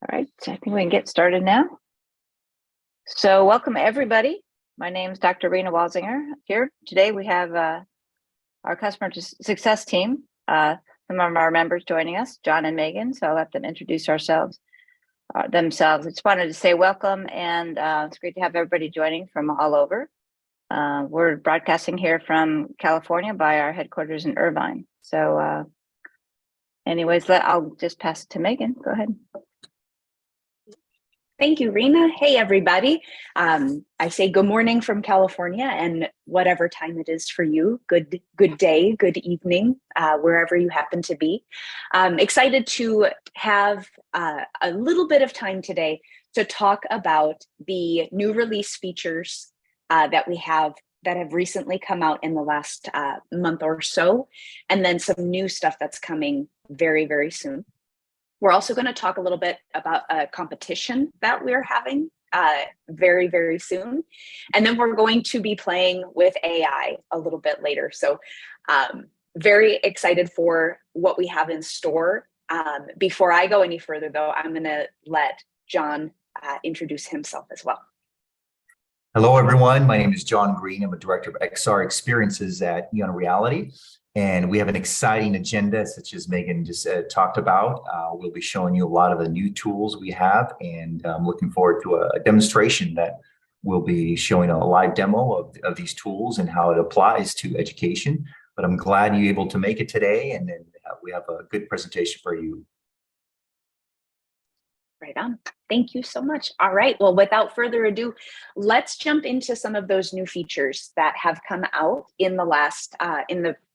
All right, so I think we can get started now. So welcome everybody. My name is Dr. Rena Walsinger here. Today we have our customer success team, some of our members joining us, John and Megan. So I'll let them introduce themselves. I just wanted to say welcome, and it's great to have everybody joining from all over. We're broadcasting here from California by our headquarters in Irvine. So anyways, I'll just pass it to Megan. Go ahead. Thank you, Rena. Hey, everybody. I say good morning from California, and whatever time it is for you, good day, good evening, wherever you happen to be. Excited to have a little bit of time today to talk about the new release features that we have that have recently come out in the last month or so, and then some new stuff that's coming very, very soon. We're also going to talk a little bit about a competition that we're having very, very soon. And then we're going to be playing with AI a little bit later. So very excited for what we have in store. Before I go any further, though, I'm going to let John introduce himself as well. Hello, everyone. My name is John Green. I'm a director of XR experiences at EON Reality. And we have an exciting agenda, such as Megan just talked about. We'll be showing you a lot of the new tools we have, and I'm looking forward to a demonstration that will be showing a live demo of these tools and how it applies to education. But I'm glad you're able to make it today, and then we have a good presentation for you. Right on. Thank you so much. All right. Well, without further ado, let's jump into some of those new features that have come out in the last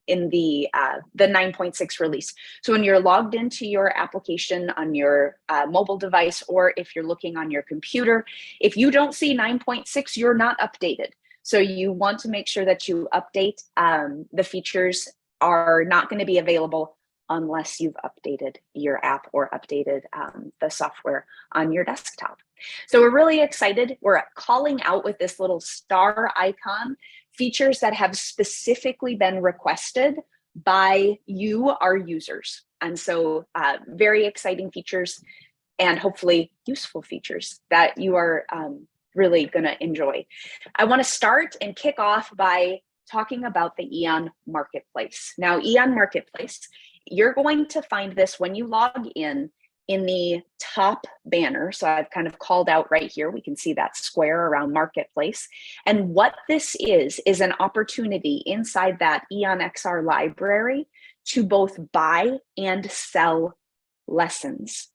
in the 9.6 release. So when you're logged into your application on your mobile device, or if you're looking on your computer, if you don't see 9.6, you're not updated. So you want to make sure that you update. The features are not going to be available unless you've updated your app or updated the software on your desktop. So we're really excited. We're calling out with this little star icon features that have specifically been requested by you, our users. And so very exciting features and hopefully useful features that you are really going to enjoy. I want to start and kick off by talking about the EON Marketplace. Now, EON Marketplace, you're going to find this when you log in the top banner. So I've kind of called out right here. We can see that square around Marketplace. And what this is an opportunity inside that EON-XR library to both buy and sell lessons.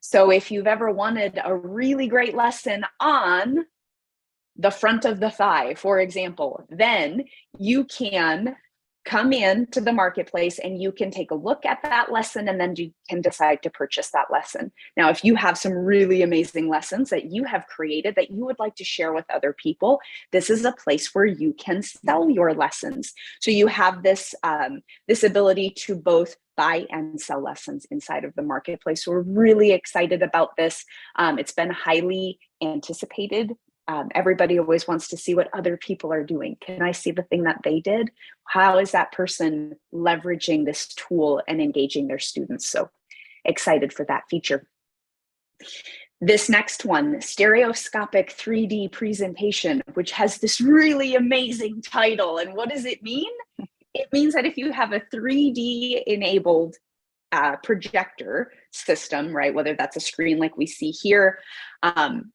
So if you've ever wanted a really great lesson on the front of the thigh, for example, then you can come in to the marketplace and you can take a look at that lesson, and then you can decide to purchase that lesson. Now, if you have some really amazing lessons that you have created that you would like to share with other people, this is a place where you can sell your lessons. So you have this, this ability to both buy and sell lessons inside of the marketplace. So we're really excited about this. It's been highly anticipated. Everybody always wants to see what other people are doing. Can I see the thing that they did? How is that person leveraging this tool and engaging their students? So excited for that feature. This next one, stereoscopic 3D presentation, which has this really amazing title. And what does it mean? It means that if you have a 3D enabled projector system, right, whether that's a screen like we see here,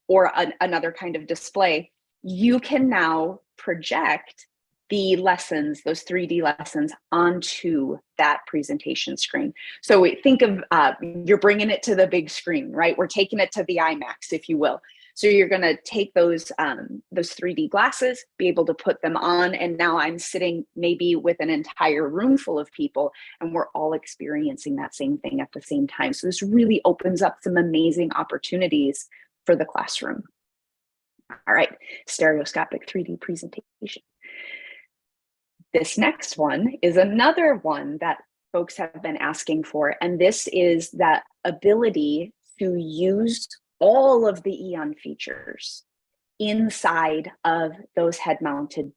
or another kind of display, you can now project the lessons, those 3D lessons, onto that presentation screen. So think of, you're bringing it to the big screen, right? We're taking it to the IMAX, if you will. So you're going to take those 3D glasses, be able to put them on, and now I'm sitting maybe with an entire room full of people, and we're all experiencing that same thing at the same time. So this really opens up some amazing opportunities for the classroom. All right, stereoscopic 3D presentation. This next one is another one that folks have been asking for, and this is that ability to use all of the EON features inside of those head-mounted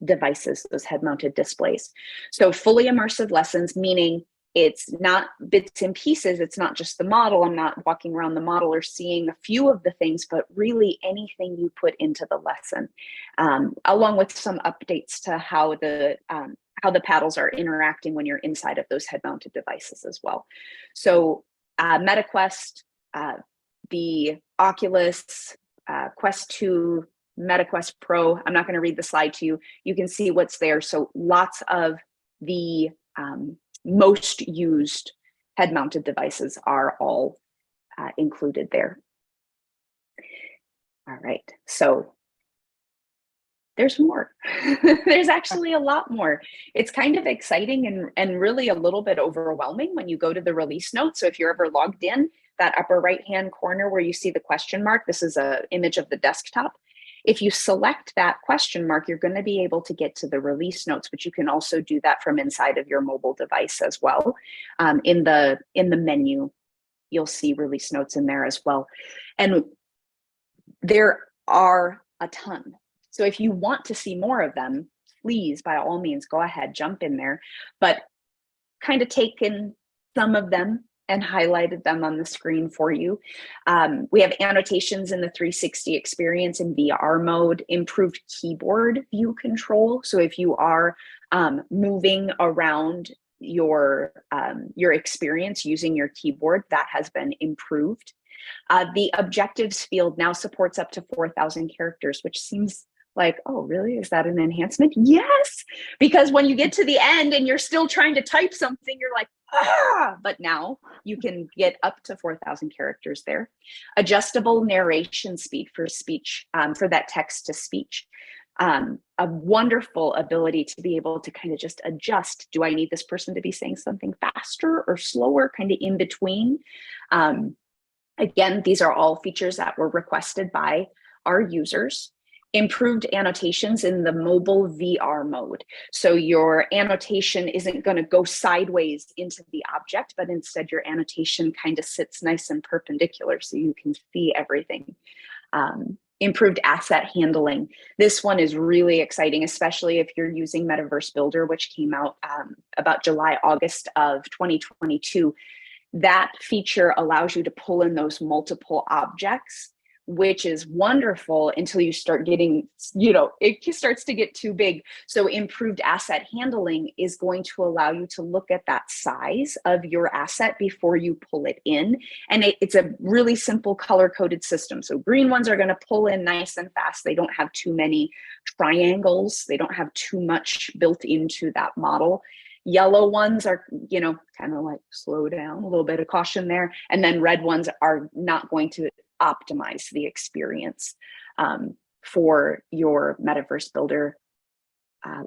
devices, those head-mounted displays. So fully immersive lessons, meaning It's not bits and pieces. It's not just the model. I'm not walking around the model or seeing a few of the things, but really anything you put into the lesson, along with some updates to how the paddles are interacting when you're inside of those head-mounted devices as well. So MetaQuest, the Oculus, Quest 2, MetaQuest Pro. I'm not going to read the slide to you. You can see what's there. So lots of the most used head-mounted devices are all included there. All right, so there's more. There's actually a lot more. It's kind of exciting and really a little bit overwhelming when you go to the release notes. So if you're ever logged in, that upper right-hand corner where you see the question mark, this is an image of the desktop. If you select that question mark, you're going to be able to get to the release notes, but you can also do that from inside of your mobile device as well. In the menu, you'll see release notes in there as well. And there are a ton. So if you want to see more of them, please, by all means, go ahead, jump in there, but kind of taken some of them and highlighted them on the screen for you. We have annotations in the 360 experience in VR mode, improved keyboard view control. So if you are moving around your experience using your keyboard, that has been improved. The objectives field now supports up to 4,000 characters, which seems like, oh, really? Is that an enhancement? Yes, because when you get to the end and you're still trying to type something, you're like, ah, but now you can get up to 4,000 characters there. Adjustable narration speed for speech, for that text to speech. A wonderful ability to be able to kind of just adjust. Do I need this person to be saying something faster or slower, kind of in between? Again, these are all features that were requested by our users. Improved annotations in the mobile VR mode. So your annotation isn't going to go sideways into the object, but instead your annotation kind of sits nice and perpendicular so you can see everything. Improved asset handling. This one is really exciting, especially if you're using Metaverse Builder, which came out about July, August of 2022. That feature allows you to pull in those multiple objects, which is wonderful until you start getting, it starts to get too big. So improved asset handling is going to allow you to look at that size of your asset before you pull it in. And it's a really simple color-coded system. So green ones are going to pull in nice and fast. They don't have too many triangles. They don't have too much built into that model. Yellow ones are, kind of like slow down, a little bit of caution there. And then red ones are not going to optimize the experience for your Metaverse Builder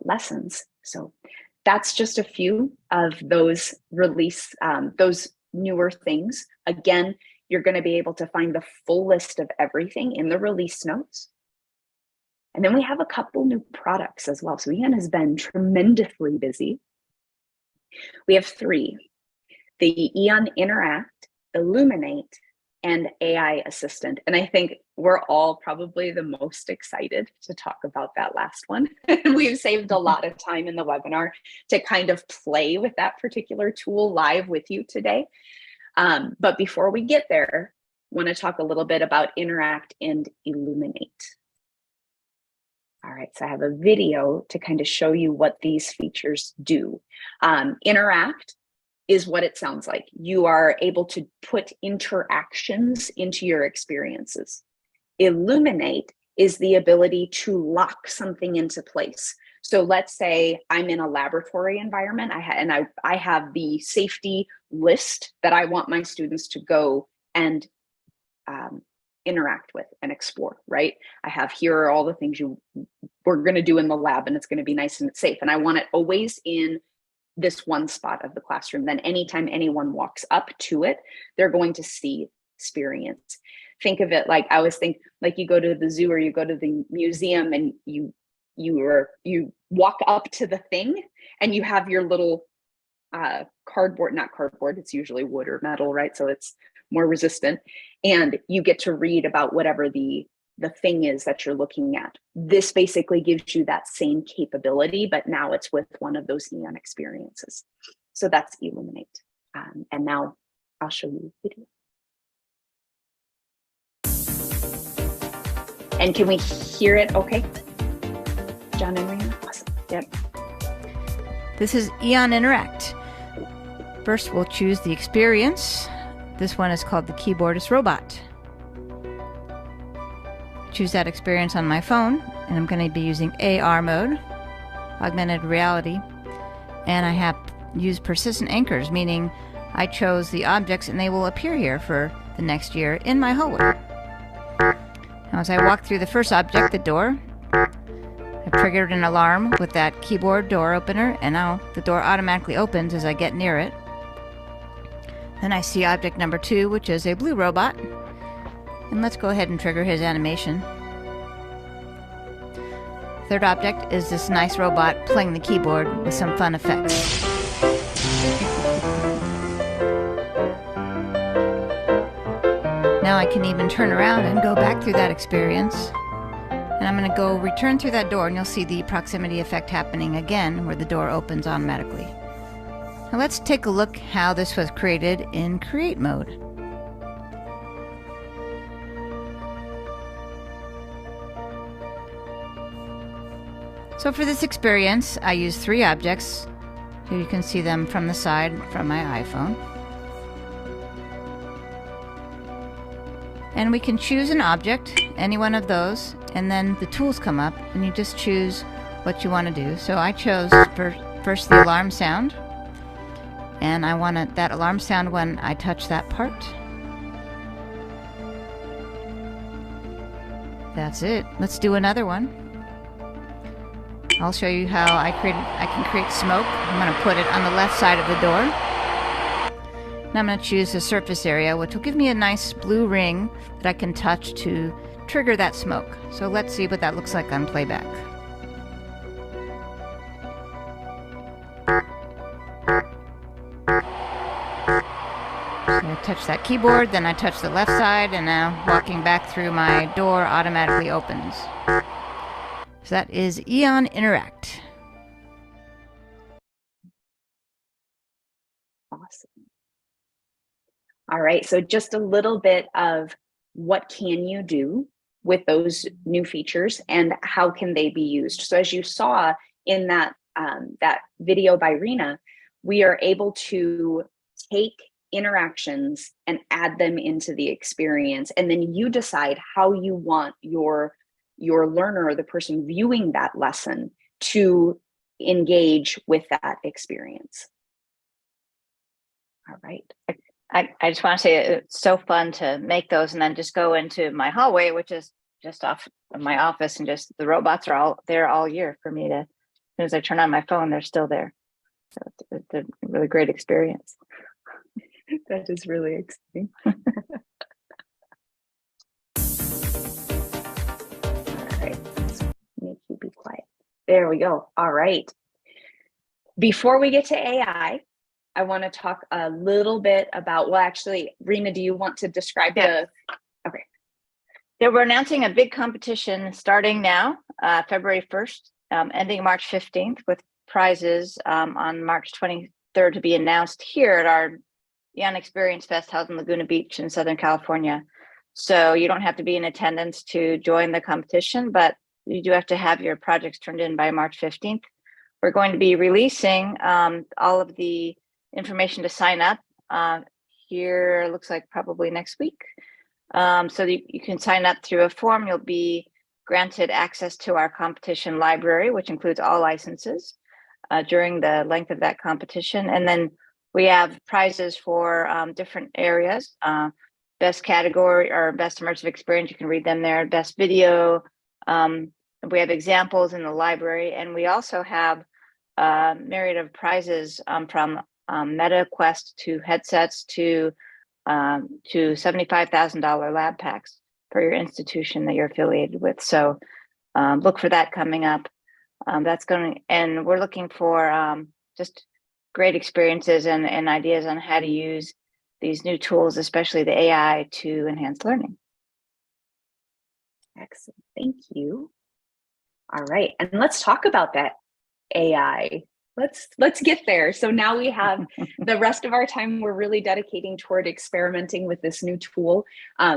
lessons. So that's just a few of those those newer things. Again, you're going to be able to find the full list of everything in the release notes. And then we have a couple new products as well. So EON has been tremendously busy. We have 3, the EON Interact, Illuminate, and AI Assistant. And I think we're all probably the most excited to talk about that last one. We've saved a lot of time in the webinar to kind of play with that particular tool live with you today. But before we get there, I want to talk a little bit about Interact and Illuminate. All right, so I have a video to kind of show you what these features do. Interact is what it sounds like. You are able to put interactions into your experiences. Illuminate is the ability to lock something into place. So let's say I'm in a laboratory environment, I have the safety list that I want my students to go and interact with and explore, right? I have, here are all the things we're going to do in the lab, and it's going to be nice and safe. And I want it always in this one spot of the classroom. Then anytime anyone walks up to it, they're going to see experience. Think of it like, I always think like you go to the zoo or you go to the museum and you walk up to the thing and you have your little cardboard, not cardboard, it's usually wood or metal, right? So it's more resistant. And you get to read about whatever the thing is that you're looking at. This basically gives you that same capability, but now it's with one of those EON experiences. So that's Illuminate. And now I'll show you the video. And can we hear it okay? John and Rena? Awesome. Yep. This is EON Interact. First, we'll choose the experience. This one is called the Keyboardist Robot. Choose that experience on my phone, and I'm going to be using AR mode, augmented reality, and I have used persistent anchors, meaning I chose the objects and they will appear here for the next year in my hallway. Now, as I walk through the first object, the door, I've triggered an alarm with that keyboard door opener, and now the door automatically opens as I get near it. Then I see object number 2, which is a blue robot. And let's go ahead and trigger his animation. Third object is this nice robot playing the keyboard with some fun effects. Now I can even turn around and go back through that experience. And I'm going to go return through that door, and you'll see the proximity effect happening again where the door opens automatically. Now let's take a look how this was created in create mode. So for this experience, I used 3 objects. Here you can see them from the side from my iPhone. And we can choose an object, any one of those, and then the tools come up and you just choose what you want to do. So I chose first the alarm sound, and I wanted that alarm sound when I touch that part. That's it. Let's do another one. I'll show you how I can create smoke. I'm going to put it on the left side of the door. And I'm going to choose the surface area, which will give me a nice blue ring that I can touch to trigger that smoke. So let's see what that looks like on playback. So I touch that keyboard, then I touch the left side, and now walking back through my door automatically opens. So that is EON Interact. Awesome. All right, so just a little bit of what can you do with those new features and how can they be used. So as you saw in that video by Rena, we are able to take interactions and add them into the experience, and then you decide how you want your learner or the person viewing that lesson to engage with that experience. All right. I just want to say it's so fun to make those and then just go into my hallway, which is just off of my office, and just the robots are all there all year for me to, as soon as I turn on my phone, they're still there. So it's a really great experience. That is really exciting. All right, let's make you be quiet. There we go. All right. Before we get to AI, I want to talk a little bit about, well, actually, Rena, do you want to describe the, okay. Yeah, we're announcing a big competition starting now, February 1st, ending March 15th, with prizes on March 23rd to be announced here at our EON Experience Fest held in Laguna Beach in Southern California. So you don't have to be in attendance to join the competition, but you do have to have your projects turned in by March 15th. We're going to be releasing all of the information to sign up here, looks like probably next week. So you can sign up through a form. You'll be granted access to our competition library, which includes all licenses during the length of that competition. And then we have prizes for different areas. Best category or best immersive experience, you can read them there. Best video. We have examples in the library, and we also have a myriad of prizes from Meta Quest to headsets to $75,000 lab packs for your institution that you're affiliated with. So look for that coming up. And we're looking for just great experiences and ideas on how to use these new tools, especially the AI, to enhance learning. Excellent, thank you. All right, and let's talk about that AI let's get there. So now we have the rest of our time we're really dedicating toward experimenting with this new tool,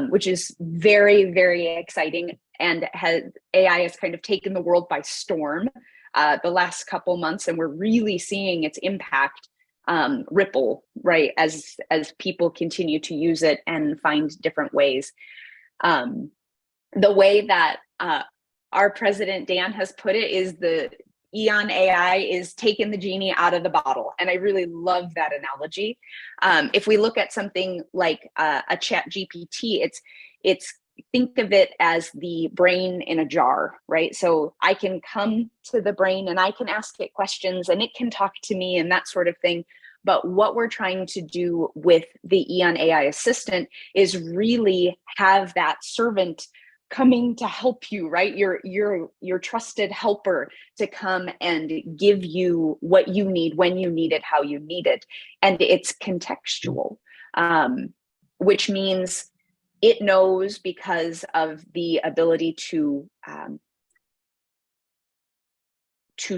which is very, very exciting, and AI has kind of taken the world by storm the last couple months, and we're really seeing its impact ripple, right, as people continue to use it and find different ways. The way that our president Dan has put it is the EON AI is taking the genie out of the bottle. And I really love that analogy. If we look at something like a chat GPT, it's think of it as the brain in a jar, right? So I can come to the brain and I can ask it questions and it can talk to me and that sort of thing. But what we're trying to do with the EON AI Assistant is really have that servant coming to help you, right? Your trusted helper to come and give you what you need, when you need it, how you need it. And it's contextual, which means it knows because of the ability to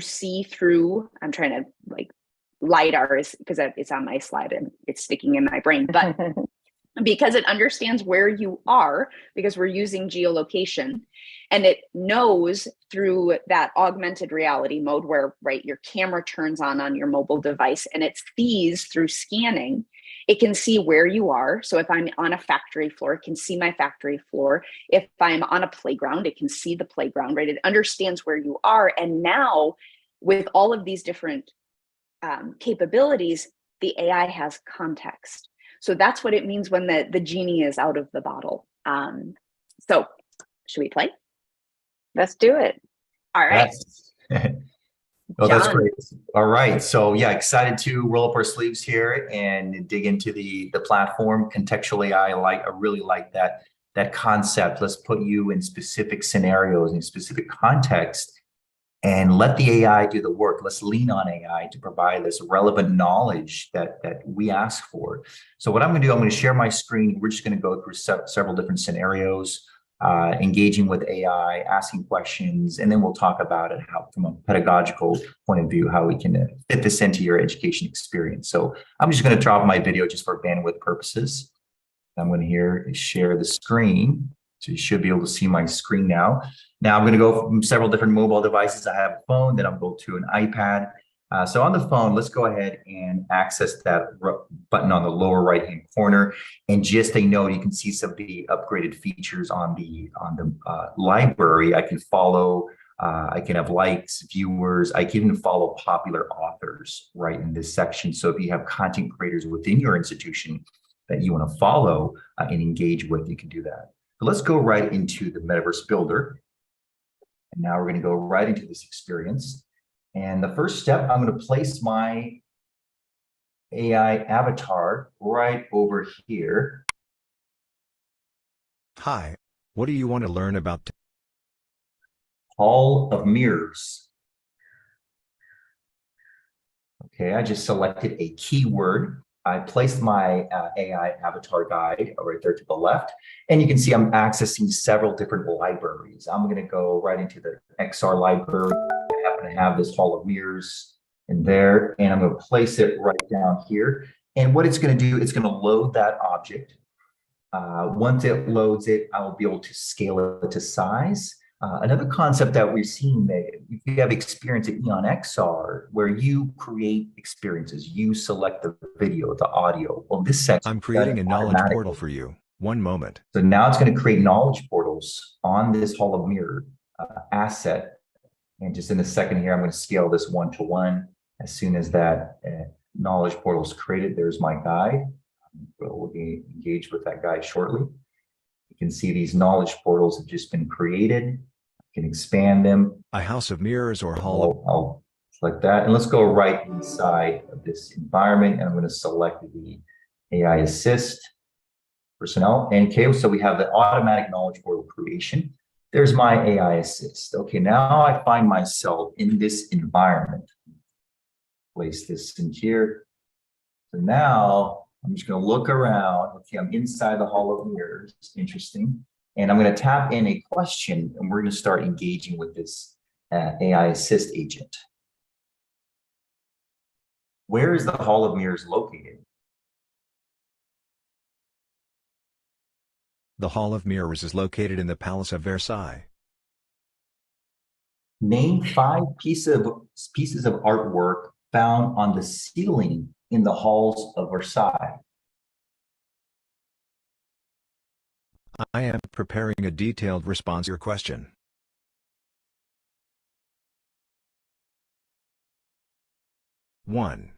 see through. I'm trying to like LiDAR is because it's on my slide and it's sticking in my brain, but because it understands where you are, because we're using geolocation, and it knows through that augmented reality mode where, right, your camera turns on your mobile device and it sees through scanning, it can see where you are. So if I'm on a factory floor, it can see my factory floor. If I'm on a playground, it can see the playground, right? It understands where you are. And now with all of these different capabilities, the AI has context. So that's what it means when the genie is out of the bottle. So should we play? Let's do it. All right. Oh, that's great. All right. So yeah, excited to roll up our sleeves here and dig into the platform. Contextual AI, I really like that concept. Let's put you in specific scenarios, in specific context, and let the AI do the work. Let's lean on AI to provide this relevant knowledge that we ask for. So what I'm going to do, I'm going to share my screen. We're just going to go through several different scenarios, engaging with AI, asking questions, and then we'll talk about it from a pedagogical point of view, how we can fit this into your education experience. So I'm just going to drop my video just for bandwidth purposes. I'm going to share the screen. So you should be able to see my screen now. Now I'm going to go from several different mobile devices. I have a phone, then I'm going to an iPad. So on the phone, let's go ahead and access that button on the lower right-hand corner. And just a note, you can see some of the upgraded features on the library. I can follow, I can have likes, viewers. I can even follow popular authors right in this section. So if you have content creators within your institution that you want to follow and engage with, you can do that. So let's go right into the Metaverse Builder. And now we're going to go right into this experience. And the first step, I'm going to place my AI avatar right over here. Hi, what do you want to learn about? Hall of Mirrors. Okay, I just selected a keyword. I placed my AI avatar guide right there to the left, and you can see I'm accessing several different libraries. I'm going to go right into the XR library. I happen to have this Hall of Mirrors in there, and I'm going to place it right down here. And what it's going to do, it's going to load that object. Once it loads it, I will be able to scale it to size. Another concept that we've seen, if you have experience at EON-XR, where you create experiences, you select the video, the audio. Well, this section, I'm creating a knowledge portal for you. One moment. So now it's going to create knowledge portals on this Hall of Mirror asset. And just in a second here, I'm going to scale this 1-to-1. As soon as that knowledge portal is created, there's my guide. We'll be engaged with that guide shortly. You can see these knowledge portals have just been created. Can expand them. A house of mirrors or hall of... I'll select that. And let's go right inside of this environment. And I'm going to select the AI Assist personnel. And okay, so we have the automatic knowledge portal creation. There's my AI Assist. Okay, now I find myself in this environment. Place this in here. So now I'm just going to look around. Okay, I'm inside the Hall of Mirrors. Interesting. And I'm going to tap in a question, and we're going to start engaging with this AI Assist agent. Where is the Hall of Mirrors located? The Hall of Mirrors is located in the Palace of Versailles. Name 5 pieces of artwork found on the ceiling in the halls of Versailles. I am preparing a detailed response to your question. 1.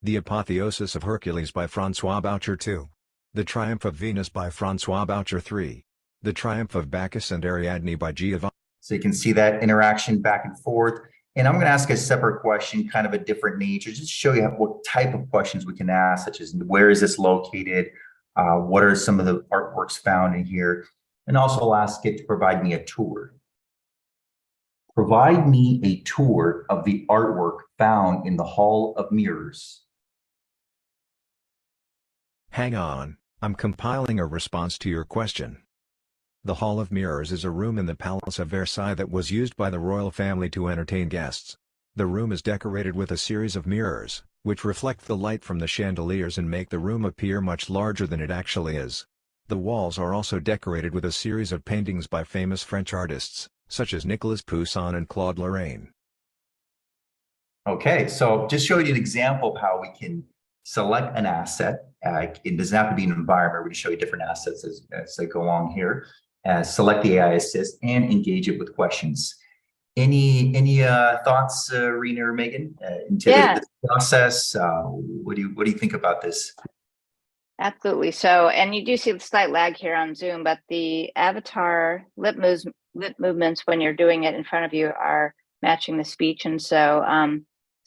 The Apotheosis of Hercules by François Boucher. 2. The Triumph of Venus by François Boucher. 3. The Triumph of Bacchus and Ariadne by Giovanni. So you can see that interaction back and forth. And I'm going to ask a separate question, kind of a different nature, just to show you what type of questions we can ask, such as where is this located? What are some of the artworks found in here? And also I'll ask it to provide me a tour. Provide me a tour of the artwork found in the Hall of Mirrors. Hang on, I'm compiling a response to your question. The Hall of Mirrors is a room in the Palace of Versailles that was used by the royal family to entertain guests. The room is decorated with a series of mirrors, which reflect the light from the chandeliers and make the room appear much larger than it actually is. The walls are also decorated with a series of paintings by famous French artists, such as Nicolas Poussin and Claude Lorraine. Okay, so just showing you an example of how we can select an asset. It doesn't have to be an environment. We can show you different assets as they go along here. Select the AI Assist and engage it with questions. Any thoughts, Rena or Megan, into this process? What do you think about this? Absolutely. So, and you do see the slight lag here on Zoom, but the avatar lip movements when you're doing it in front of you are matching the speech. And so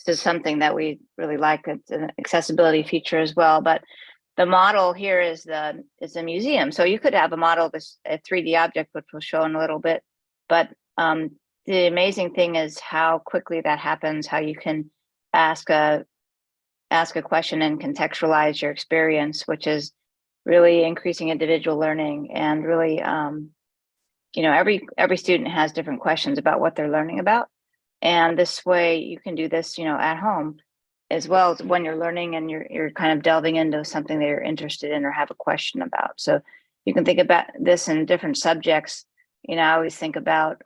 this is something that we really like. It's an accessibility feature as well. But the model here is a museum. So you could have a model of a 3D object, which we'll show in a little bit. But the amazing thing is how quickly that happens, how you can ask a question and contextualize your experience, which is really increasing individual learning. And really, every student has different questions about what they're learning about. And this way you can do this, at home, as well as when you're learning and you're kind of delving into something that you're interested in or have a question about. So you can think about this in different subjects. I always think about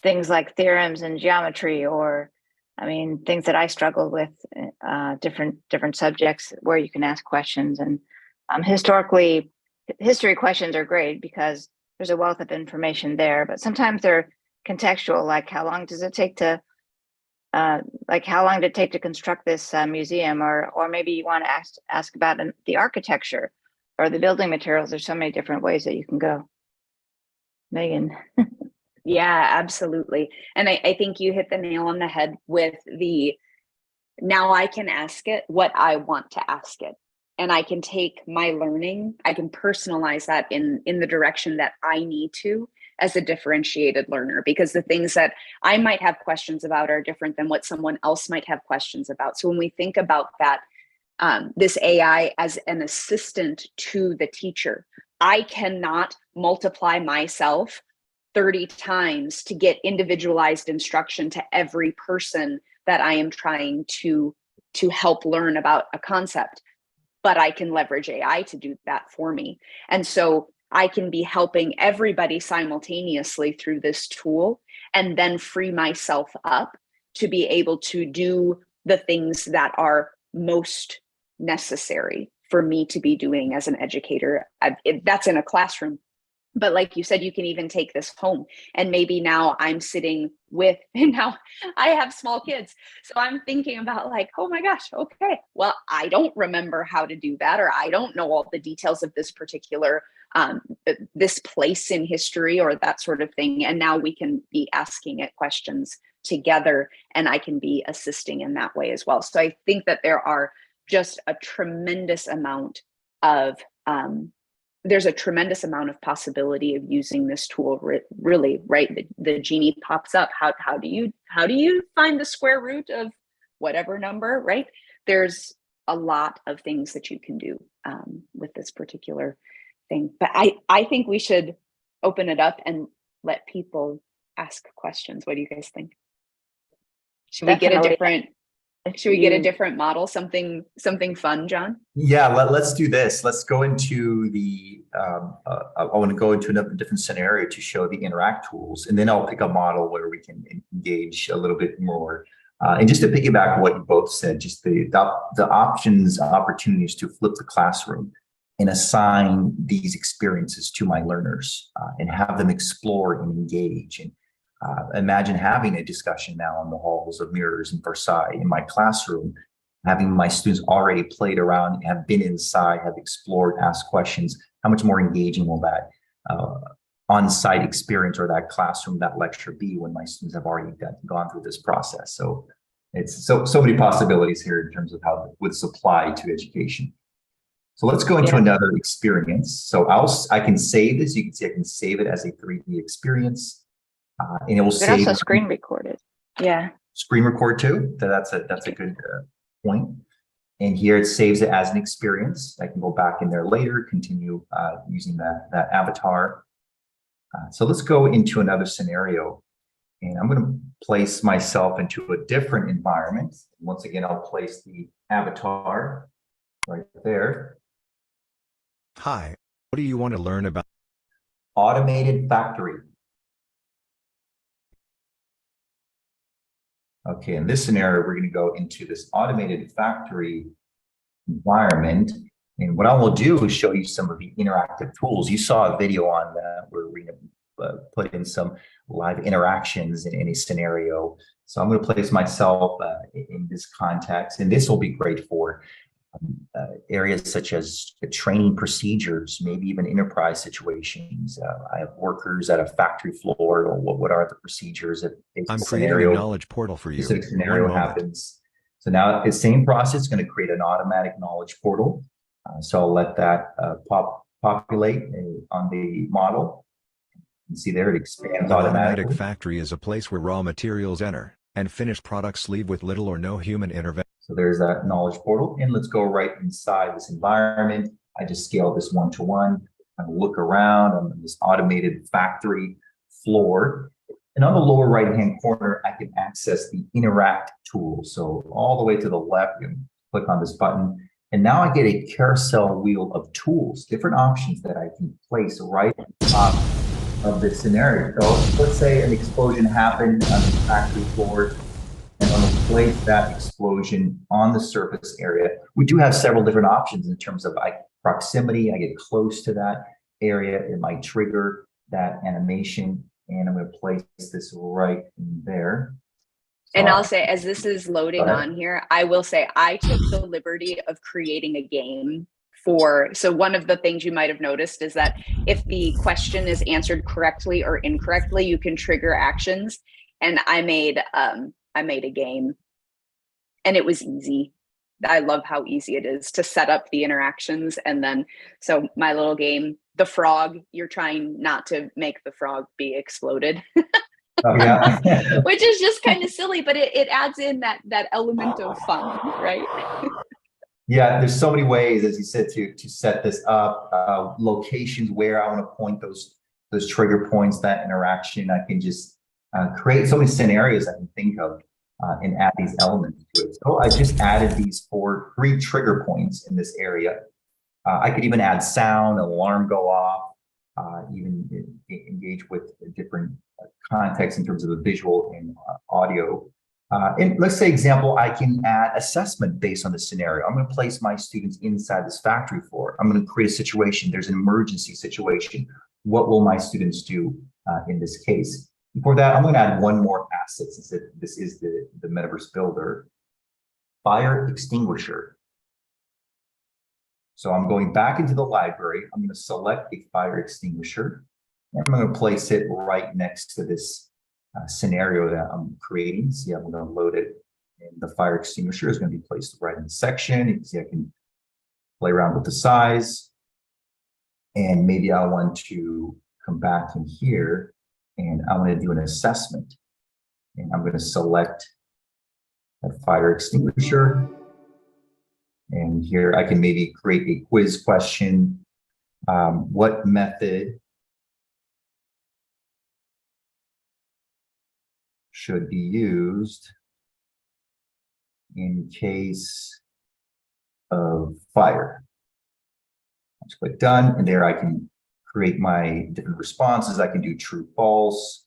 things like theorems in geometry, or things that I struggled with, different subjects where you can ask questions. And history questions are great because there's a wealth of information there, but sometimes they're contextual, like how long did it take to construct this museum, or maybe you want to ask about the architecture or the building materials. There's so many different ways that you can go. Megan. Yeah, absolutely. And I think you hit the nail on the head with now I can ask it what I want to ask it. And I can take my learning, I can personalize that in the direction that I need to as a differentiated learner, because the things that I might have questions about are different than what someone else might have questions about. So when we think about that, this AI as an assistant to the teacher, I cannot multiply myself 30 times to get individualized instruction to every person that I am trying to help learn about a concept, but I can leverage AI to do that for me. And so I can be helping everybody simultaneously through this tool, and then free myself up to be able to do the things that are most necessary for me to be doing as an educator. That's in a classroom. But like you said, you can even take this home, and maybe now I'm sitting with, and now I have small kids. So I'm thinking about like, oh my gosh, okay, well, I don't remember how to do that, or I don't know all the details of this particular, this place in history or that sort of thing. And now we can be asking it questions together, and I can be assisting in that way as well. So I think that there are just a tremendous amount of, there's a tremendous amount of possibility of using this tool. Really, right? The genie pops up. How do you find the square root of whatever number? Right? There's a lot of things that you can do with this particular thing. But I think we should open it up and let people ask questions. What do you guys think? Should we get a different? Should we get a different model, something fun, John? Yeah, let's do this. Let's go into the, I want to go into another different scenario to show the Interact tools, and then I'll pick a model where we can engage a little bit more. And just to piggyback what you both said, just the opportunities to flip the classroom and assign these experiences to my learners and have them explore and engage. And imagine having a discussion now on the halls of Mirrors in Versailles in my classroom, having my students already played around, have been inside, have explored, asked questions. How much more engaging will that on-site experience or that classroom, that lecture be when my students have already gone through this process? So it's so many possibilities here in terms of how it would apply to education. So let's go into another experience. So I can save this. You can see I can save it as a 3D experience. And it will save. Also screen recorded. Yeah. Screen record too. That's a good point. And here it saves it as an experience. I can go back in there later, continue using that avatar. So let's go into another scenario. And I'm going to place myself into a different environment. Once again, I'll place the avatar right there. Hi, what do you want to learn about? Automated factory. Okay, in this scenario, we're going to go into this automated factory environment. And what I will do is show you some of the interactive tools. You saw a video on that where we're going to put in some live interactions in any scenario. So I'm going to place myself in this context, and this will be great for areas such as training procedures, maybe even enterprise situations. I have workers at a factory floor, or what are the procedures if I'm creating a knowledge portal for you. Specific scenario happens. So now the same process is going to create an automatic knowledge portal. So I'll let that populate on the model. You can see there it expands automatically. Automatic factory is a place where raw materials enter and finished products leave with little or no human intervention. So there's that knowledge portal, and let's go right inside this environment. I just scale this 1-to-1. I look around on this automated factory floor, and on the lower right-hand corner, I can access the Interact tool. So all the way to the left, you can click on this button, and now I get a carousel wheel of tools, different options that I can place right on top of this scenario. So let's say an explosion happened on the factory floor, and I'm going to place that explosion on the surface area. We do have several different options in terms of proximity. I get close to that area, it might trigger that animation, and I'm going to place this right in there. And I'll say, as this is loading on here, I will say I took the liberty of creating a game so one of the things you might have noticed is that if the question is answered correctly or incorrectly, you can trigger actions. And I made a game, and it was easy. I love how easy it is to set up the interactions. And then, so my little game, the frog, you're trying not to make the frog be exploded. Oh, yeah. Which is just kind of silly, but it adds in that element of fun, right? Yeah, there's so many ways, as you said, to set this up. Locations where I want to point those trigger points, that interaction. I can just create so many scenarios I can think of and add these elements to it. So I just added these 3 trigger points in this area. I could even add sound, an alarm go off, even engage with different contexts in terms of the visual and audio. And let's say example, I can add assessment based on the scenario. I'm going to place my students inside this factory floor. I'm going to create a situation. There's an emergency situation. What will my students do in this case? Before that, I'm going to add one more asset since this is the Metaverse Builder. Fire extinguisher. So I'm going back into the library. I'm going to select a fire extinguisher. And I'm going to place it right next to this scenario that I'm creating. See, I'm going to load it, and the fire extinguisher is going to be placed right in the section. You can see I can play around with the size, and maybe I want to come back in here, and I want to do an assessment, and I'm going to select that fire extinguisher, and here I can maybe create a quiz question. What method should be used in case of fire. Just click done, and there I can create my different responses. I can do true, false.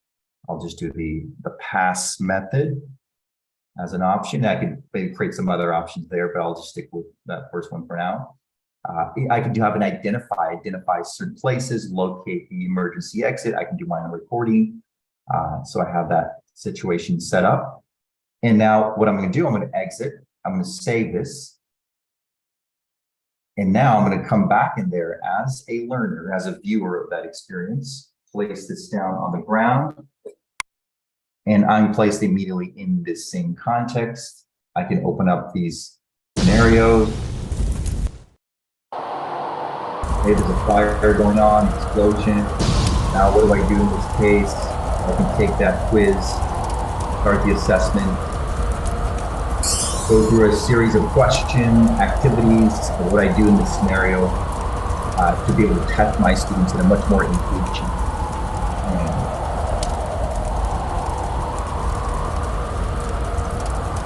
I'll just do the pass method as an option. I could maybe create some other options there, but I'll just stick with that first one for now. I can have an identify certain places, locate the emergency exit. I can do my own recording. So I have that situation set up. And now what I'm going to do, I'm going to exit. I'm going to save this. And now I'm going to come back in there as a learner, as a viewer of that experience, place this down on the ground. And I'm placed immediately in this same context. I can open up these scenarios. Hey, there's a fire going on, explosion. Now what do I do in this case? I can take that quiz, start the assessment, go through a series of question activities of what I do in this scenario to be able to test my students in a much more engaging manner.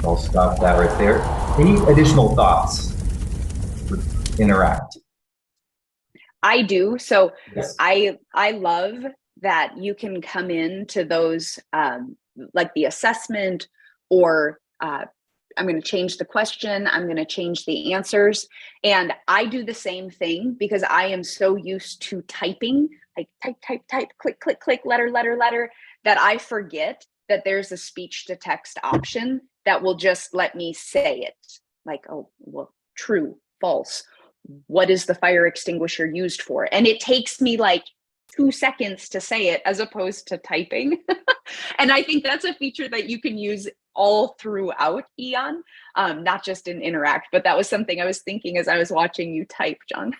I'll stop that right there. Any additional thoughts with Interact? I do. So Yes. I love that you can come into those like the assessment, or I'm going to change the question, I'm going to change the answers. And I do the same thing because I am so used to typing, like type, click, click, click, letter, that I forget that there's a speech to text option that will just let me say it. Like, oh, well, true, false. What is the fire extinguisher used for? And it takes me like 2 seconds to say it as opposed to typing. And I think that's a feature that you can use all throughout EON, not just in Interact, but that was something I was thinking as I was watching you type, John.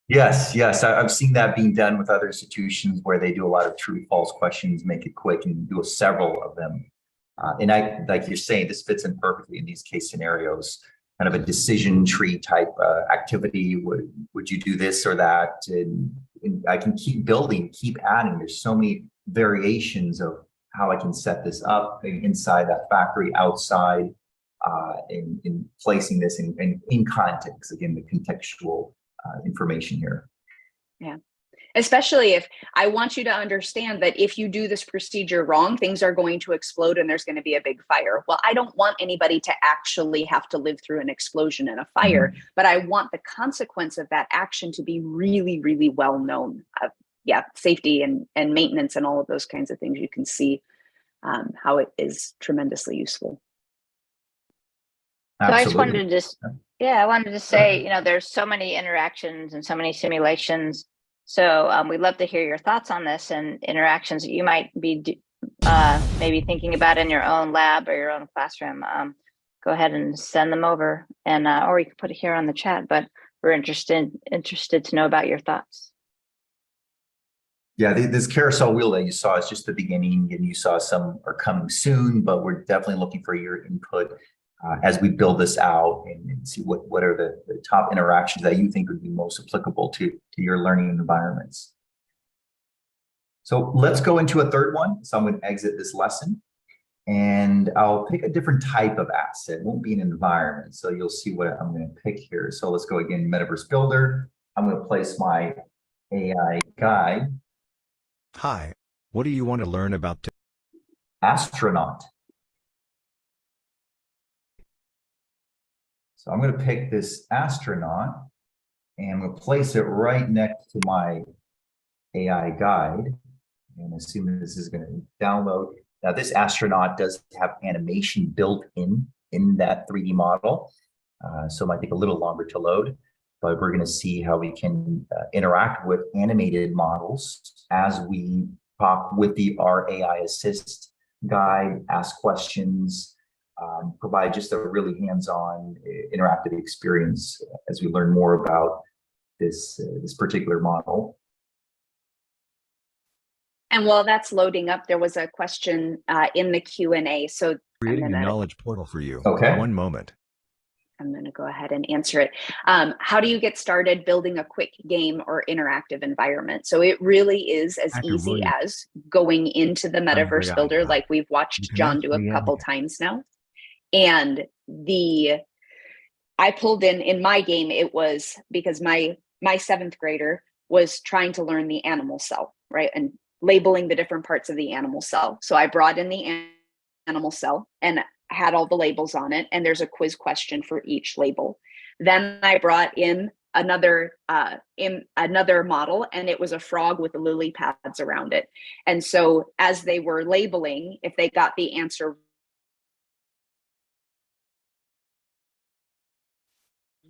Yes, I've seen that being done with other institutions where they do a lot of true false questions, make it quick, and do several of them. And like you're saying, this fits in perfectly in these case scenarios. Kind of a decision tree type activity. Would you do this or that? And I can keep building, keep adding. There's so many variations of how I can set this up inside that factory, outside, in placing this in context. Again, the contextual information here. Yeah. Especially if I want you to understand that if you do this procedure wrong, things are going to explode and there's going to be a big fire. Well, I don't want anybody to actually have to live through an explosion and a fire, but I want the consequence of that action to be really, really well known. Safety and maintenance and all of those kinds of things. You can see how it is tremendously useful. So I just wanted to say, there's so many interactions and so many simulations. So we'd love to hear your thoughts on this and interactions that you might be maybe thinking about in your own lab or your own classroom. Go ahead and send them over, and or you can put it here on the chat. But we're interested to know about your thoughts. Yeah, this carousel wheel that you saw is just the beginning, and you saw some are coming soon. But we're definitely looking for your input as we build this out and see what are the top interactions that you think would be most applicable to your learning environments. So let's go into a third one. So I'm going to exit this lesson, and I'll pick a different type of asset. It won't be an environment. So you'll see what I'm going to pick here. So let's go again, Metaverse Builder. I'm going to place my AI guide. Hi, what do you want to learn about? Astronaut. So I'm going to pick this astronaut, and I'm going to place it right next to my AI guide. And assume this is going to download. Now, this astronaut does have animation built in that 3D model. So it might take a little longer to load, but we're going to see how we can interact with animated models as we talk with our AI Assist guide, ask questions, provide just a really hands-on interactive experience as we learn more about this particular model. And while that's loading up, there was a question in the Q&A. So Creating a knowledge portal for you. Okay. One moment. I'm going to go ahead and answer it. How do you get started building a quick game or interactive environment? So it really is as easy as going into the Metaverse Builder, like we've watched John do a couple times now, And I pulled in my game, it was because my 7th grader was trying to learn the animal cell, right? And labeling the different parts of the animal cell. So I brought in the animal cell and had all the labels on it. And there's a quiz question for each label. Then I brought in another model, and it was a frog with the lily pads around it. And so as they were labeling, if they got the answer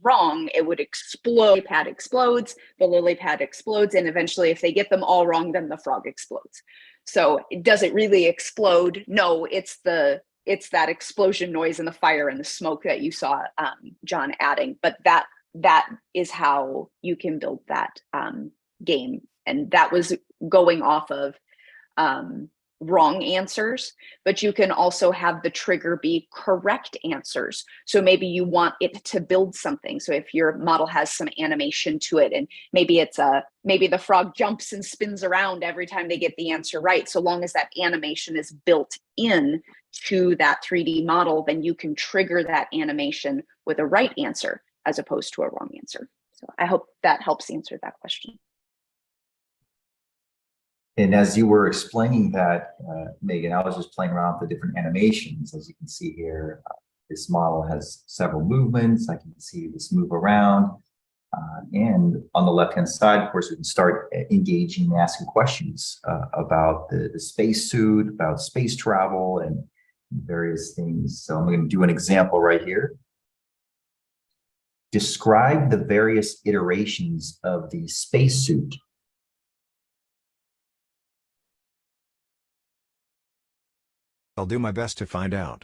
wrong, it would explode. The pad explodes, the lily pad explodes, and eventually if they get them all wrong, then the frog explodes. So does it really explode? No, it's that explosion noise and the fire and the smoke that you saw John adding. But that is how you can build that game. And that was going off of wrong answers, but you can also have the trigger be correct answers. So maybe you want it to build something. So if your model has some animation to it, and maybe maybe the frog jumps and spins around every time they get the answer right. So long as that animation is built in to that 3D model, then you can trigger that animation with a right answer as opposed to a wrong answer. So I hope that helps answer that question. And as you were explaining that, Megan, I was just playing around with the different animations. As you can see here, this model has several movements. I can see this move around. And on the left-hand side, of course, we can start engaging and asking questions about the spacesuit, about space travel, and various things. So I'm going to do an example right here. Describe the various iterations of the spacesuit. I'll do my best to find out.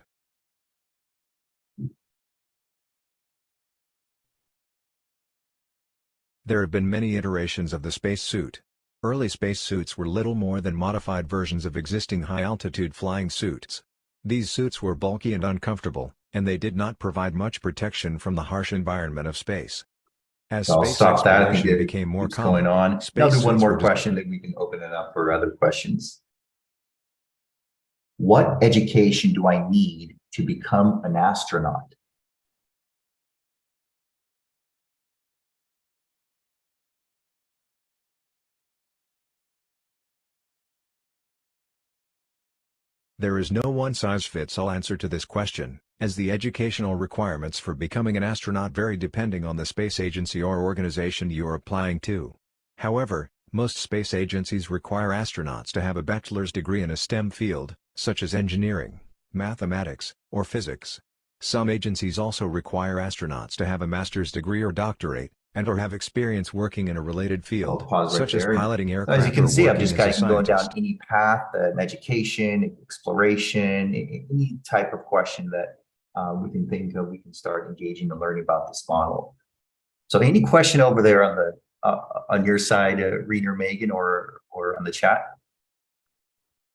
There have been many iterations of the spacesuit. Early spacesuits were little more than modified versions of existing high-altitude flying suits. These suits were bulky and uncomfortable, and they did not provide much protection from the harsh environment of space. As So I'll space stop that. I think exploration became more common, going on. I'll do one spacesuits more were question that we can open it up for other questions. What education do I need to become an astronaut? There is no one-size-fits-all answer to this question, as the educational requirements for becoming an astronaut vary depending on the space agency or organization you are applying to. However, most space agencies require astronauts to have a bachelor's degree in a STEM field, such as engineering, mathematics, or physics. Some agencies also require astronauts to have a master's degree or doctorate, and/or have experience working in a related field, such as piloting aircraft. As you can see, I'm working just as a going down scientist. any path, an education, exploration, any type of question that we can think of. We can start engaging and learning about this model. So, any question over there on the on your side, Rena or Megan, or on the chat?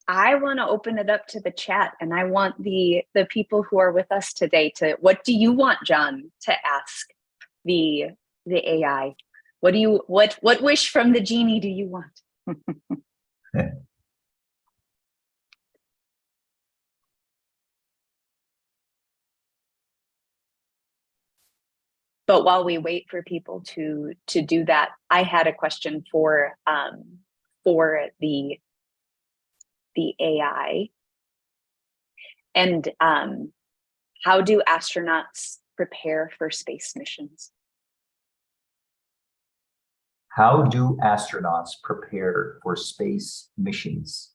I want to open it up to the chat, and I want the people who are with us today to, what do you want, John, to ask the AI? What wish from the genie do you want? But while we wait for people to do that, I had a question for the AI. And how do astronauts prepare for space missions? How do astronauts prepare for space missions?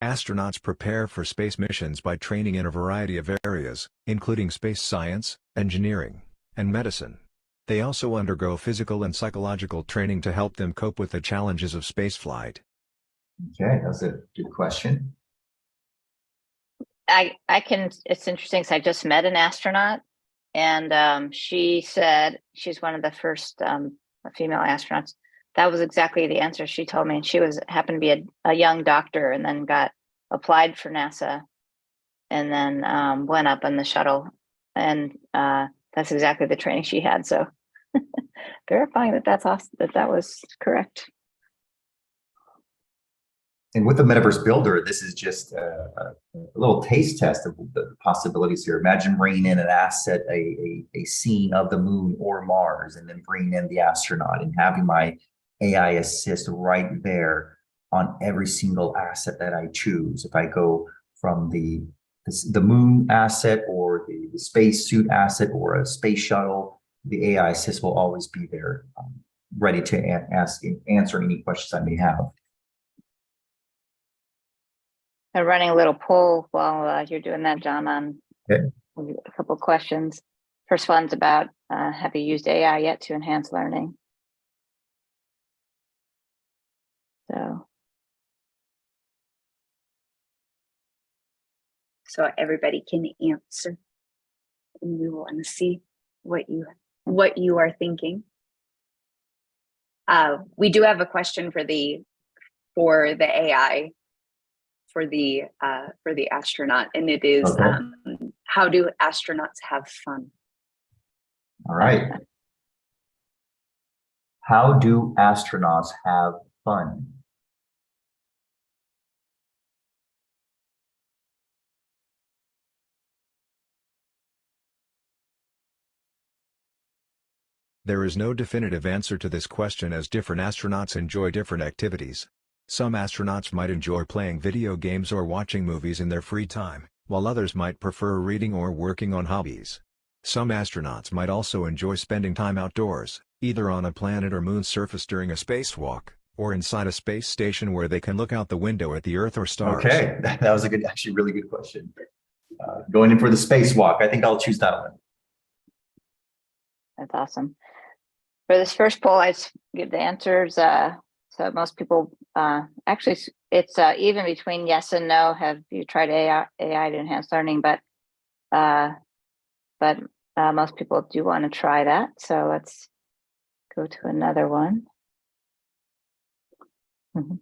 Astronauts prepare for space missions by training in a variety of areas, including space science, engineering, and medicine. They also undergo physical and psychological training to help them cope with the challenges of spaceflight. Okay, that's a good question. It's interesting because I just met an astronaut, and she said she's one of the first female astronauts. That was exactly the answer she told me. And she happened to be a young doctor, and then got applied for NASA, and then went up on the shuttle. And that's exactly the training she had. So verifying that that's awesome, that was correct. And with the Metaverse Builder, this is just a little taste test of the possibilities here. Imagine bringing in an asset, a scene of the moon or Mars, and then bringing in the astronaut and having my AI assist right there on every single asset that I choose. If I go from the moon asset or the spacesuit asset or a space shuttle, the AI assist will always be there, ready to answer any questions I may have. I'm running a little poll while you're doing that, John, on Okay. a couple of questions. First one's about, have you used AI yet to enhance learning? So everybody can answer, and we want to see what you are thinking. We do have a question for the AI for the astronaut, and it is, Okay. how do astronauts have fun? All right. How do astronauts have fun? There is no definitive answer to this question, as different astronauts enjoy different activities. Some astronauts might enjoy playing video games or watching movies in their free time, while others might prefer reading or working on hobbies. Some astronauts might also enjoy spending time outdoors, either on a planet or moon's surface during a spacewalk, or inside a space station where they can look out the window at the Earth or stars. Okay, that was a good, actually really good question. Going in for the spacewalk, I think I'll choose that one. That's awesome. For this first poll, I give the answers. So most people, actually, it's even between yes and no. Have you tried AI to enhance learning? But most people do want to try that. So let's go to another one. All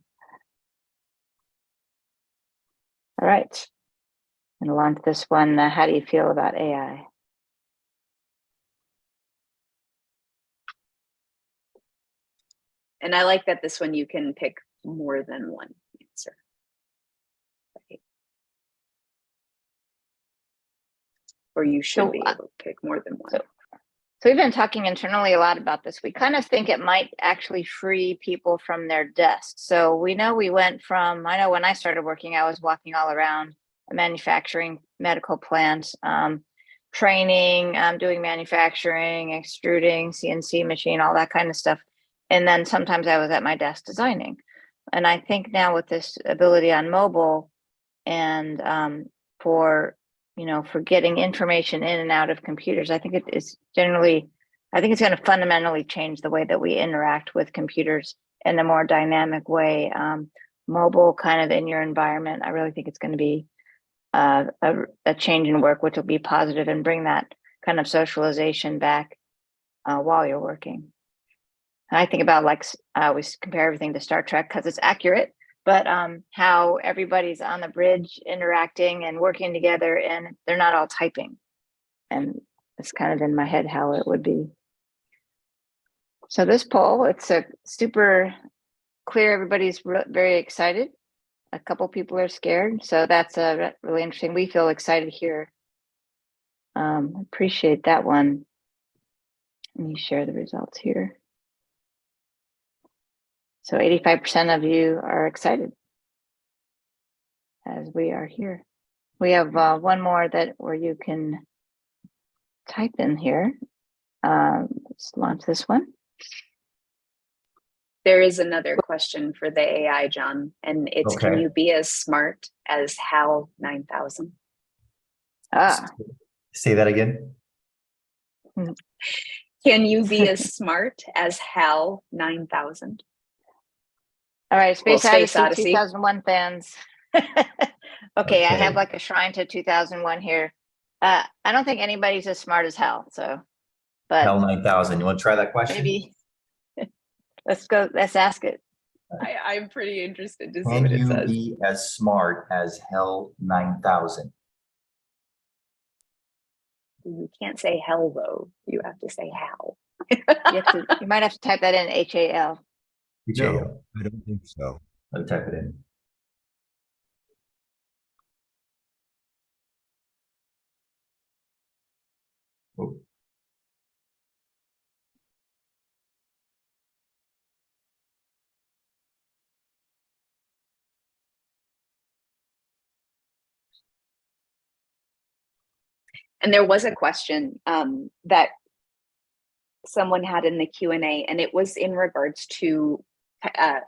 right. And launch this one. How do you feel about AI? And I like that this one you can pick more than one answer. Right. Or you should be able to pick more than one. So we've been talking internally a lot about this. We kind of think it might actually free people from their desks. So we know we went from, I know when I started working, I was walking all around a manufacturing medical plant, training, doing manufacturing, extruding, CNC machine, all that kind of stuff. And then sometimes I was at my desk designing. And I think now with this ability on mobile and for getting information in and out of computers, I think it's going to fundamentally change the way that we interact with computers in a more dynamic way. Mobile kind of in your environment, I really think it's going to be a change in work, which will be positive and bring that kind of socialization back while you're working. And I think about, like, I always compare everything to Star Trek because it's accurate, but how everybody's on the bridge interacting and working together, and they're not all typing. And it's kind of in my head how it would be. So this poll, it's a super clear. Everybody's very excited. A couple people are scared. So that's really interesting. We feel excited here. Appreciate that one. Let me share the results here. So 85% of you are excited, as we are here. We have one more where you can type in here. Let's launch this one. There is another question for the AI, John, and it's, Okay. Can you be as smart as HAL 9000? Say that again. Can you be as smart as HAL 9000? All right, Space Odyssey 2001 fans. Okay, I have like a shrine to 2001 here. I don't think anybody's as smart as Hal. So, but HAL 9000. You want to try that question? Maybe. Let's go. Let's ask it. I'm pretty interested to see Can what it you says. be as smart as HAL 9000? You can't say hell though. You have to say how. You might have to type that in HAL. No, I don't think so. Let me type it in. Oh. And there was a question that someone had in the Q&A, and it was in regards to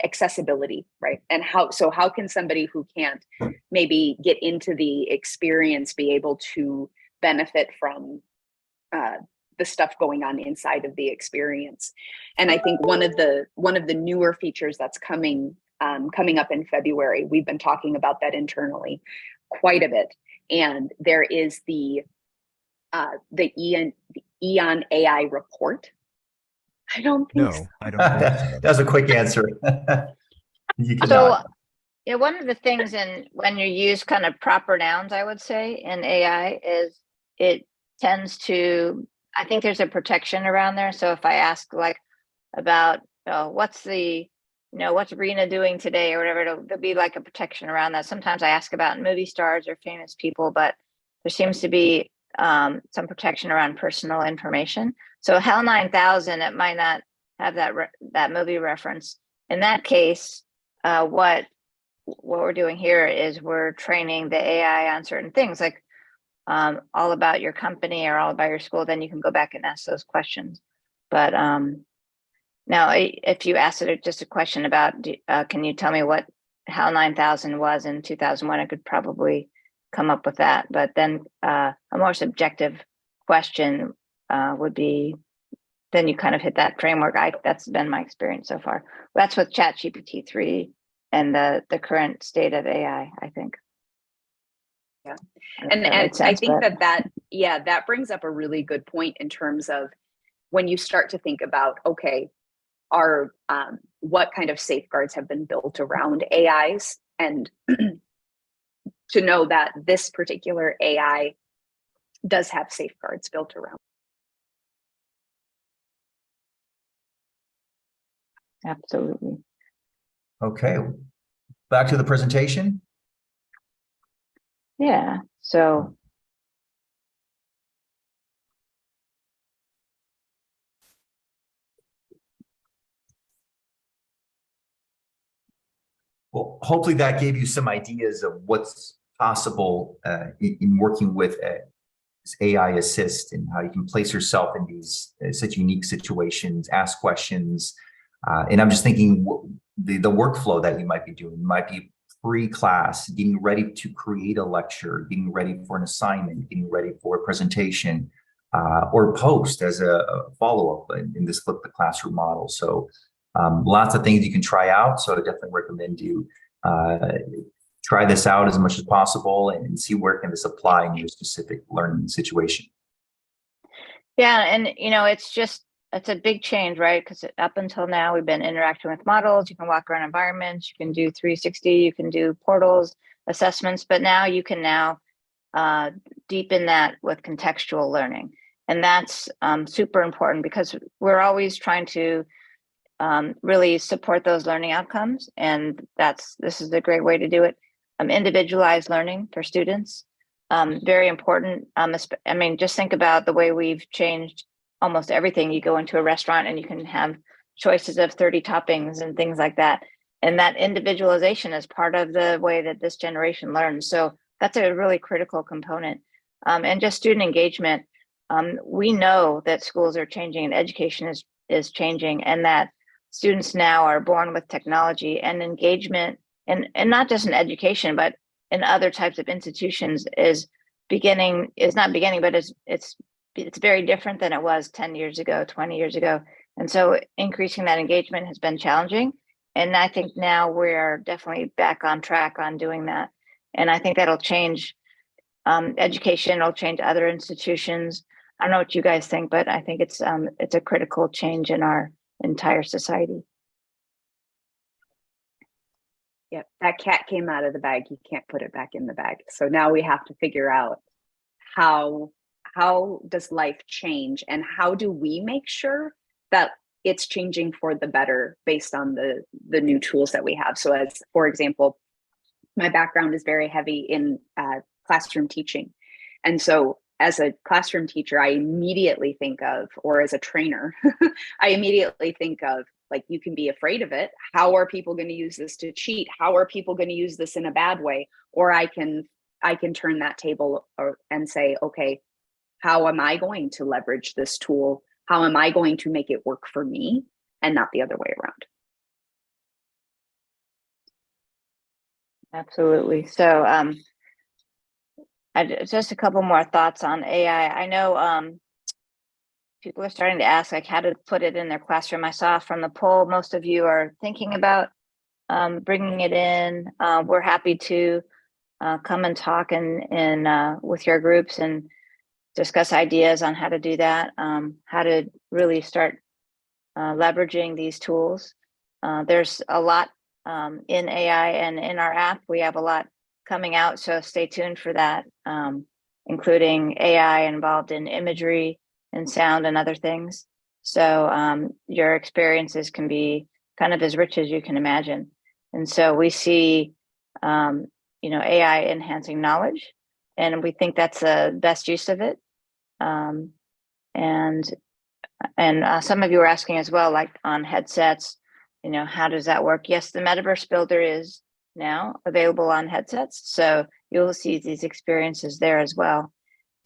accessibility, right? And how can somebody who can't maybe get into the experience be able to benefit from the stuff going on inside of the experience? And I think one of the newer features that's coming up in February, we've been talking about that internally quite a bit, and there is the EON AI report. I don't think so. No, I don't think so. That was a quick answer. You So, cannot. yeah, one of the things when you use kind of proper nouns, I would say in AI is it tends to, I think there's a protection around there. So if I ask like about what's Rena doing today or whatever, there'll be like a protection around that. Sometimes I ask about movie stars or famous people, but there seems to be some protection around personal information. So HAL 9000, it might not have that movie reference. In that case, what we're doing here is we're training the AI on certain things, like all about your company or all about your school. Then you can go back and ask those questions. But now, if you asked it just a question about, can you tell me what HAL 9000 was in 2001, I could probably come up with that. But then a more subjective question would be, then you kind of hit that framework. That's been my experience so far. That's with ChatGPT 3 and the current state of AI, I think. Yeah. And I think that brings up a really good point in terms of when you start to think about, okay, what kind of safeguards have been built around AIs, and to know that this particular AI does have safeguards built around. Absolutely. Okay, back to the presentation. Yeah, so Well, hopefully that gave you some ideas of what's possible in working with this AI assist, and how you can place yourself in these such unique situations, ask questions. And I'm just thinking the workflow that you might be doing. You might be pre-class, getting ready to create a lecture, getting ready for an assignment, getting ready for a presentation, or post as a follow-up in this flip the classroom model. So lots of things you can try out. So I definitely recommend you try this out as much as possible and see where can this apply in your specific learning situation. yeah, and it's a big change, right? Because up until now we've been interacting with models. You can walk around environments, you can do 360, you can do portals, assessments, but now you can deepen that with contextual learning. And that's super important, because we're always trying to really support those learning outcomes. And this is a great way to do it. Individualized learning for students, very important. Just think about the way we've changed almost everything. You go into a restaurant and you can have choices of 30 toppings and things like that. And that individualization is part of the way that this generation learns. So that's a really critical component. And just student engagement. We know that schools are changing and education is changing, and that students now are born with technology, and engagement, and not just in education, but in other types of institutions it's very different than it was 10 years ago, 20 years ago. And so increasing that engagement has been challenging. And I think now we're definitely back on track on doing that. And I think that'll change education, it'll change other institutions. I don't know what you guys think, but I think it's a critical change in our entire society. Yep, that cat came out of the bag. You can't put it back in the bag. So now we have to figure out how does life change, and how do we make sure that it's changing for the better based on the new tools that we have. So as, for example, my background is very heavy in classroom teaching. And so as a classroom teacher, I immediately think of, or as a trainer, I immediately think of, like, you can be afraid of it. How are people going to use this to cheat? How are people going to use this in a bad way? Or I can turn that table and say, okay, how am I going to leverage this tool? How am I going to make it work for me and not the other way around? Absolutely. So just a couple more thoughts on AI. I know people are starting to ask like how to put it in their classroom. I saw from the poll, most of you are thinking about bringing it in. We're happy to come and talk and with your groups and discuss ideas on how to do that, how to really start leveraging these tools. There's a lot in AI, and in our app, we have a lot coming out, so stay tuned for that, including AI involved in imagery and sound and other things. So your experiences can be kind of as rich as you can imagine. And so we see, AI enhancing knowledge, and we think that's the best use of it. And some of you were asking as well, like on headsets, how does that work? Yes, the Metaverse Builder is now available on headsets, so you'll see these experiences there as well.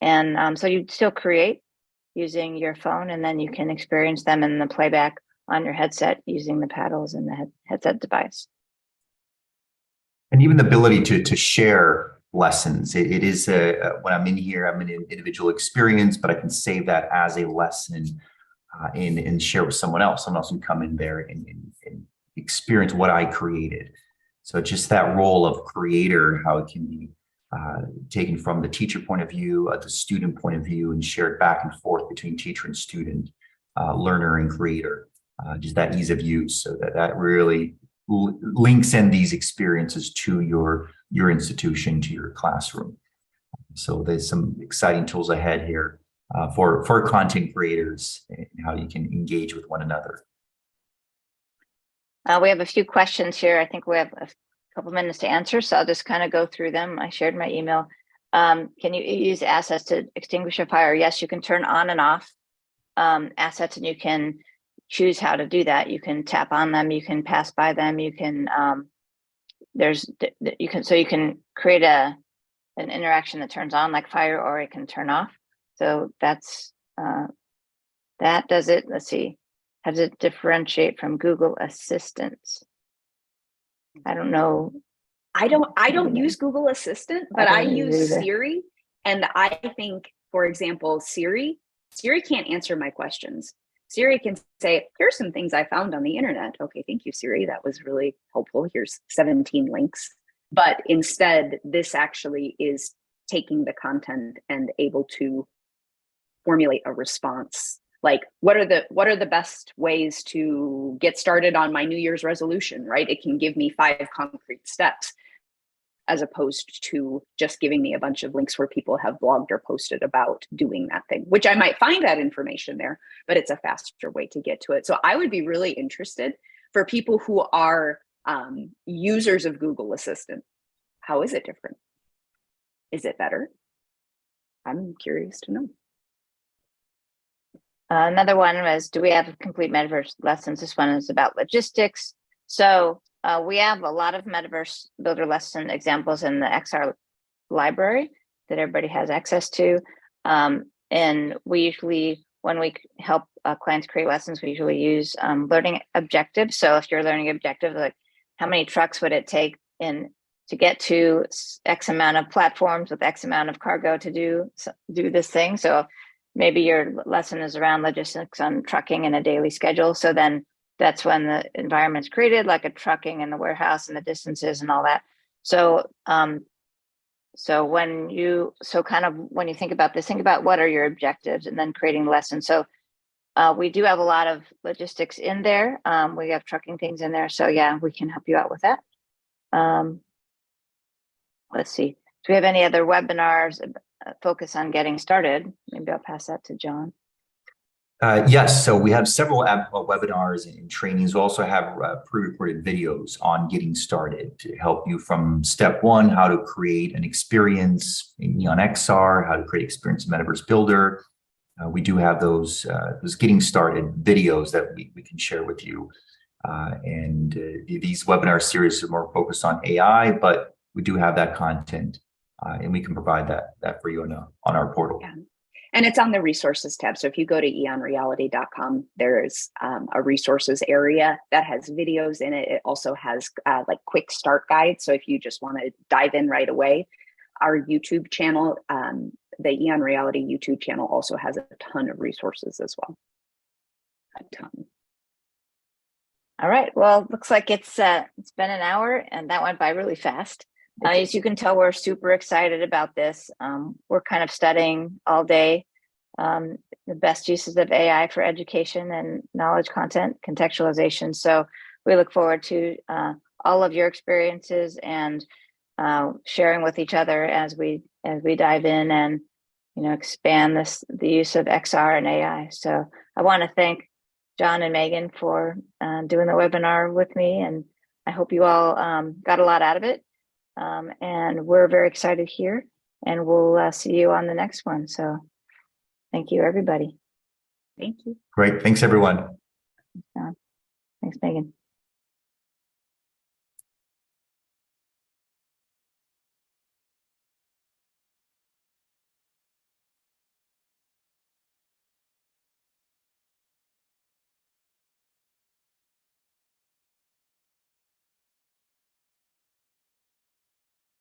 And so you still create using your phone, and then you can experience them in the playback on your headset using the paddles and the headset device. And even the ability to share lessons. It is when I'm in here, I'm in an individual experience, but I can save that as a lesson and share with someone else. Someone else can come in there and experience what I created. So just that role of creator, how it can be taken from the teacher point of view, the student point of view, and shared back and forth between teacher and student, learner and creator. Just that ease of use, so that really links in these experiences to your institution, to your classroom. So there's some exciting tools ahead here for content creators and how you can engage with one another. We have a few questions here. I think we have a couple minutes to answer, so I'll just kind of go through them. I shared my email. Can you use assets to extinguish a fire? Yes, you can turn on and off assets, and you can choose how to do that. You can tap on them, you can pass by them, you can you can create an interaction that turns on like fire, or it can turn off. So that's that does it. Let's see. How does it differentiate from Google Assistant? I don't know. I don't use Google Assistant, but I use Siri. And I think, for example, Siri can't answer my questions. Siri can say, here's some things I found on the internet. Okay, thank you, Siri. That was really helpful. Here's 17 links. But instead, this actually is taking the content and able to formulate a response. Like, what are the best ways to get started on my New Year's resolution, right? It can give me 5 concrete steps, as opposed to just giving me a bunch of links where people have blogged or posted about doing that thing, which I might find that information there, but it's a faster way to get to it. So I would be really interested for people who are users of Google Assistant. How is it different? Is it better? I'm curious to know. Another one was, do we have complete Metaverse lessons? This one is about logistics. So we have a lot of Metaverse Builder lesson examples in the XR library that everybody has access to. And we usually, when we help clients create lessons, we usually use learning objectives. So if your learning objective, like how many trucks would it take to get to X amount of platforms with X amount of cargo to do this thing. So maybe your lesson is around logistics on trucking and a daily schedule. So then that's when the environment's created, like a trucking and the warehouse and the distances and all that. So when you think about this, think about what are your objectives and then creating lessons. So we do have a lot of logistics in there. We have trucking things in there. So yeah, we can help you out with that. Let's see. Do we have any other webinars focus on getting started? Maybe I'll pass that to John. Yes, so we have several webinars and trainings. We also have pre-recorded videos on getting started to help you from step one, how to create an experience in EON XR, how to create experience in Metaverse Builder. We do have those getting started videos that we can share with you. These webinar series are more focused on AI, but we do have that content and we can provide that for you on our portal. Yeah. And it's on the resources tab. So if you go to eonreality.com, there's a resources area that has videos in it. It also has like quick start guides. So if you just want to dive in right away, our YouTube channel, the EON Reality YouTube channel also has a ton of resources as well. A ton. All right. Well, looks like it's been an hour and that went by really fast. As you can tell, we're super excited about this. We're kind of studying all day the best uses of AI for education and knowledge content contextualization. So we look forward to all of your experiences and sharing with each other as we dive in and expand the use of XR and AI. So I want to thank John and Megan for doing the webinar with me, and I hope you all got a lot out of it. And we're very excited here, and we'll see you on the next one. So thank you, everybody. Thank you. Great. Thanks, everyone. Thanks, Megan.